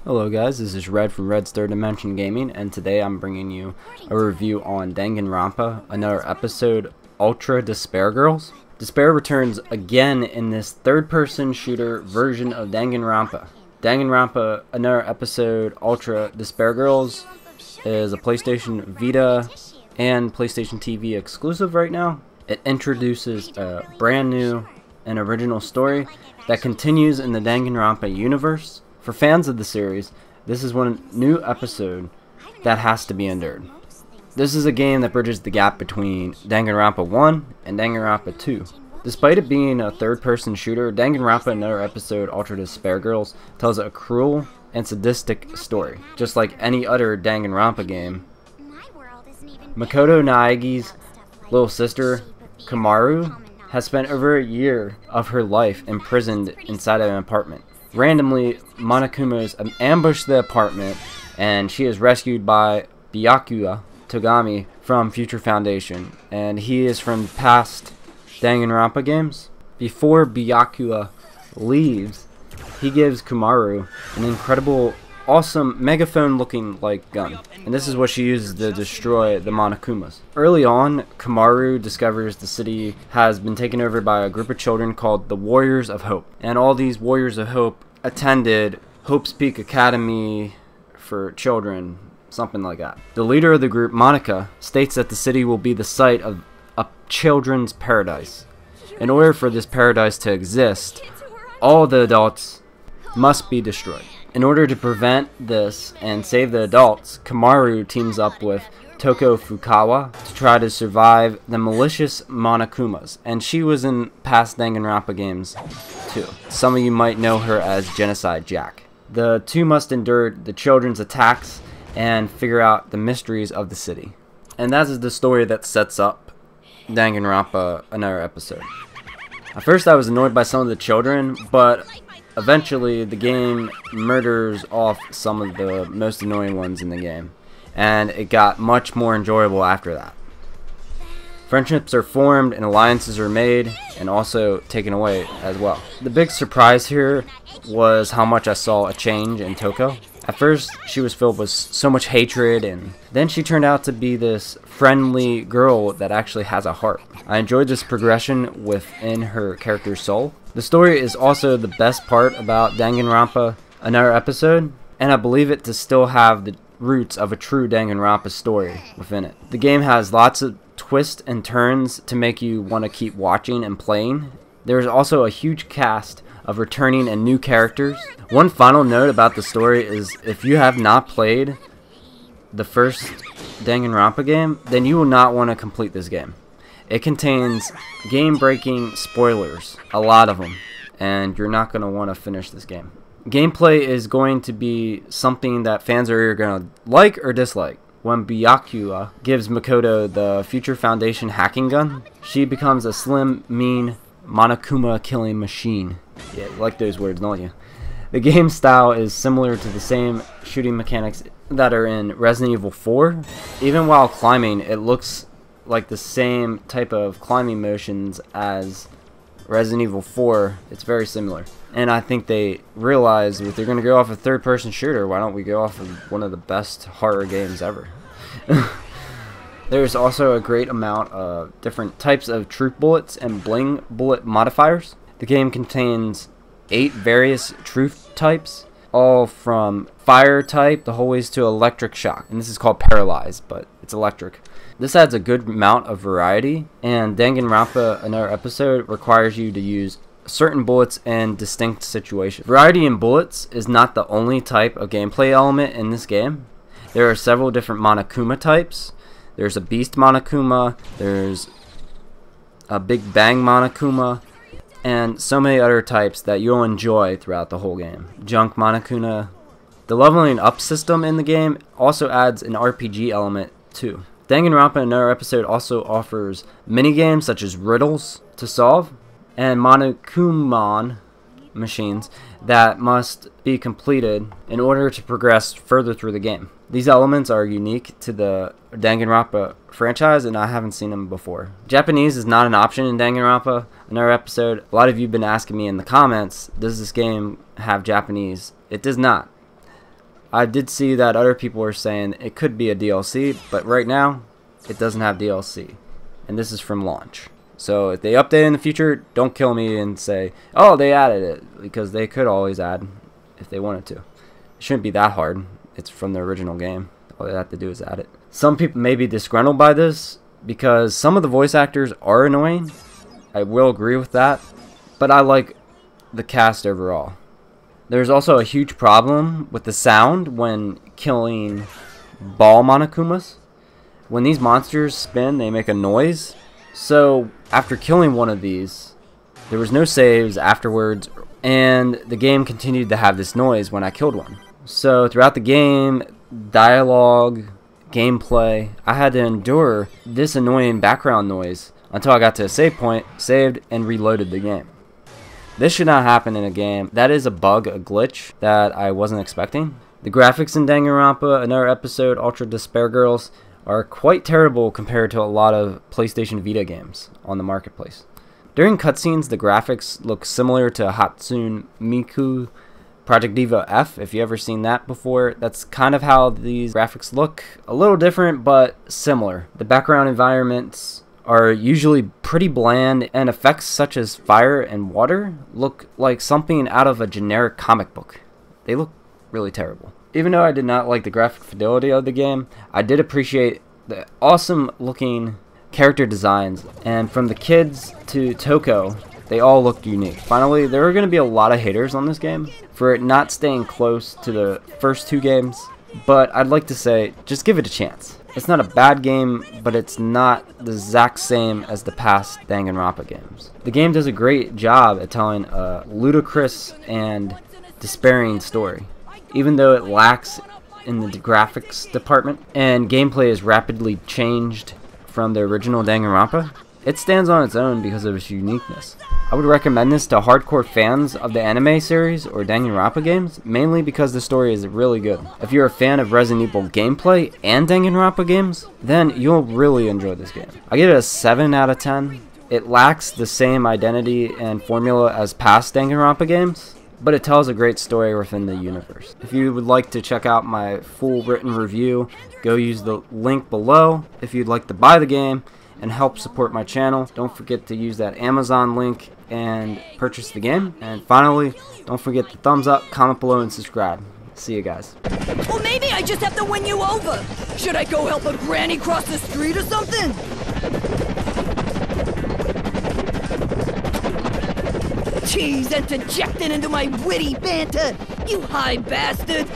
Hello guys, this is Red from Red's Third Dimension Gaming, and today I'm bringing you a review on Danganronpa Another episode, Ultra Despair Girls. Despair returns again in this third-person shooter version of Danganronpa. Danganronpa Another episode, Ultra Despair Girls is a PlayStation Vita and PlayStation TV exclusive right now. It introduces a brand new and original story that continues in the Danganronpa universe. For fans of the series, this is one new episode that has to be endured. This is a game that bridges the gap between Danganronpa 1 and Danganronpa 2. Despite it being a third-person shooter, Danganronpa Another episode, Ultra Despair Girls, tells a cruel and sadistic story, just like any other Danganronpa game. Makoto Naegi's little sister, Komaru, has spent over a year of her life imprisoned inside an apartment. Randomly, Monokumas ambush the apartment, and she is rescued by Byakuya, Togami, from Future Foundation, and he is from past Danganronpa games. Before Byakuya leaves, he gives Komaru an incredible, awesome megaphone-looking like gun, and this is what she uses to destroy the Monokumas. Early on, Komaru discovers the city has been taken over by a group of children called the Warriors of Hope, and all these Warriors of Hope attended Hope's Peak Academy for children, something like that. The leader of the group, Monaca, states that the city will be the site of a children's paradise. In order for this paradise to exist, all the adults must be destroyed. In order to prevent this and save the adults, Komaru teams up with Toko Fukawa to try to survive the malicious Monokumas, and she was in past Danganronpa games too. Some of you might know her as Genocide Jack. The two must endure the children's attacks and figure out the mysteries of the city. And that is the story that sets up Danganronpa Another episode. At first I was annoyed by some of the children, but eventually the game murders off some of the most annoying ones in the game, and it got much more enjoyable after that. Friendships are formed and alliances are made and also taken away as well. The big surprise here was how much I saw a change in Toko. At first she was filled with so much hatred, and then she turned out to be this friendly girl that actually has a heart. I enjoyed this progression within her character's soul. The story is also the best part about Danganronpa Another episode, and I believe it to still have the roots of a true Danganronpa story within it. The game has lots of twists and turns to make you want to keep watching and playing. There is also a huge cast of returning and new characters. One final note about the story is if you have not played the first Danganronpa game, then you will not want to complete this game. It contains game-breaking spoilers, a lot of them, and you're not going to want to finish this game. Gameplay is going to be something that fans are either going to like or dislike. When Byakuya gives Makoto the Future Foundation hacking gun, she becomes a slim, mean Monokuma killing machine. Yeah, you like those words, don't you? The game style is similar to the same shooting mechanics that are in Resident Evil 4. Even while climbing, it looks like the same type of climbing motions as Resident Evil 4. It's very similar, and I think they realized if they're going to go off a third-person shooter, why don't we go off of one of the best horror games ever. There's also a great amount of different types of truth bullets and Bling Bullet modifiers. The game contains 8 various truth types, all from fire type the whole ways to electric shock, and this is called Paralyze, but it's electric. This adds a good amount of variety, and Danganronpa Another episode requires you to use certain bullets in distinct situations. Variety in bullets is not the only type of gameplay element in this game. There are several different Monokuma types. There's a Beast Monokuma, there's a Big Bang Monokuma, and so many other types that you'll enjoy throughout the whole game. Junk Monokuma. The leveling up system in the game also adds an RPG element too. Danganronpa Another episode also offers minigames such as riddles to solve and Monokuma machines that must be completed in order to progress further through the game. These elements are unique to the Danganronpa franchise, and I haven't seen them before. Japanese is not an option in Danganronpa Another episode. A lot of you have been asking me in the comments, does this game have Japanese? It does not. I did see that other people were saying it could be a DLC, but right now, it doesn't have DLC. And this is from launch. So if they update in the future, don't kill me and say, oh, they added it, because they could always add if they wanted to. It shouldn't be that hard. It's from the original game. All they have to do is add it. Some people may be disgruntled by this because some of the voice actors are annoying. I will agree with that, but I like the cast overall. There's also a huge problem with the sound when killing ball Monokumas. When these monsters spin, they make a noise. So after killing one of these, there was no saves afterwards, and the game continued to have this noise when I killed one. So throughout the game, dialogue, gameplay, I had to endure this annoying background noise until I got to a save point, saved, and reloaded the game. This should not happen in a game. That is a bug, a glitch that I wasn't expecting. The graphics in Danganronpa Another Episode Ultra Despair Girls are quite terrible compared to a lot of PlayStation Vita games on the marketplace. During cutscenes, the graphics look similar to Hatsune Miku Project Diva F, if you ever seen that before. That's kind of how these graphics look. A little different, but similar. The background environments are usually pretty bland, and effects such as fire and water look like something out of a generic comic book. They look really terrible. Even though I did not like the graphic fidelity of the game, I did appreciate the awesome looking character designs, and from the kids to Toko, they all looked unique. Finally, there are going to be a lot of haters on this game for it not staying close to the first two games, but I'd like to say, just give it a chance. It's not a bad game, but it's not the exact same as the past Danganronpa games. The game does a great job at telling a ludicrous and despairing story, even though it lacks in the graphics department and gameplay is rapidly changed from the original Danganronpa. It stands on its own because of its uniqueness. I would recommend this to hardcore fans of the anime series or Danganronpa games, mainly because the story is really good. If you're a fan of Resident Evil gameplay and Danganronpa games, then you'll really enjoy this game. I give it a 7 out of 10. It lacks the same identity and formula as past Danganronpa games, but it tells a great story within the universe. If you would like to check out my full written review, go use the link below. If you'd like to buy the game and help support my channel, don't forget to use that Amazon link and purchase the game. And finally, don't forget to thumbs up, comment below, and subscribe. See you guys. Well, maybe I just have to win you over. Should I go help a granny cross the street or something? Cheese interjecting into my witty banter, you high bastard!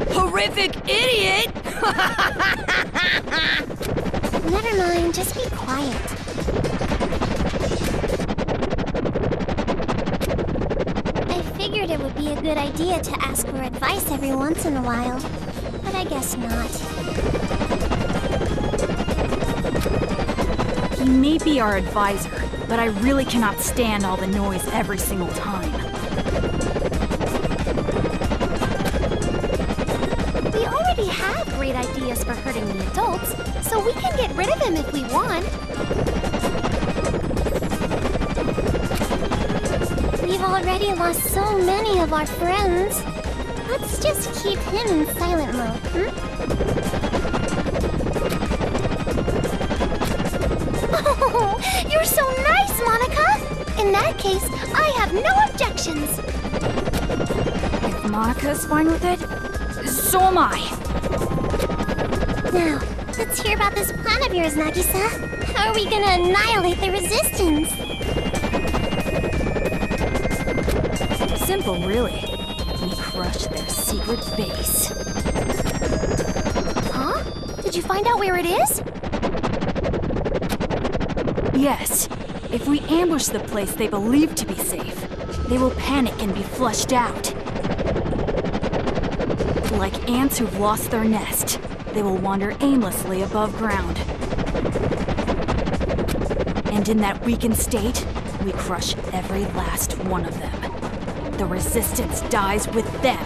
Horrific idiot! Never mind, just be quiet. I figured it would be a good idea to ask for advice every once in a while, but I guess not. He may be our advisor, but I really cannot stand all the noise every single time. We already have great ideas for hurting the adults, so we can get rid of him if we want. We've already lost so many of our friends. Let's just keep him in silent mode, Oh, you're so nice, Monaca! In that case, I have no objections. If Monika's fine with it, so am I. Now, let's hear about this plan of yours, Nagisa. How are we gonna annihilate the resistance? Simple, really. We crush their secret base. Huh? Did you find out where it is? Yes. If we ambush the place they believe to be safe, they will panic and be flushed out. Like ants who've lost their nest, they will wander aimlessly above ground. And in that weakened state, we crush every last one of them. The resistance dies with them.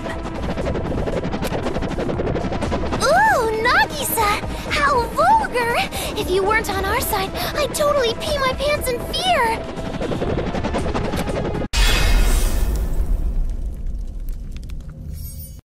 Ooh, Nagisa! How vulgar! If you weren't on our side, I'd totally pee my pants in fear!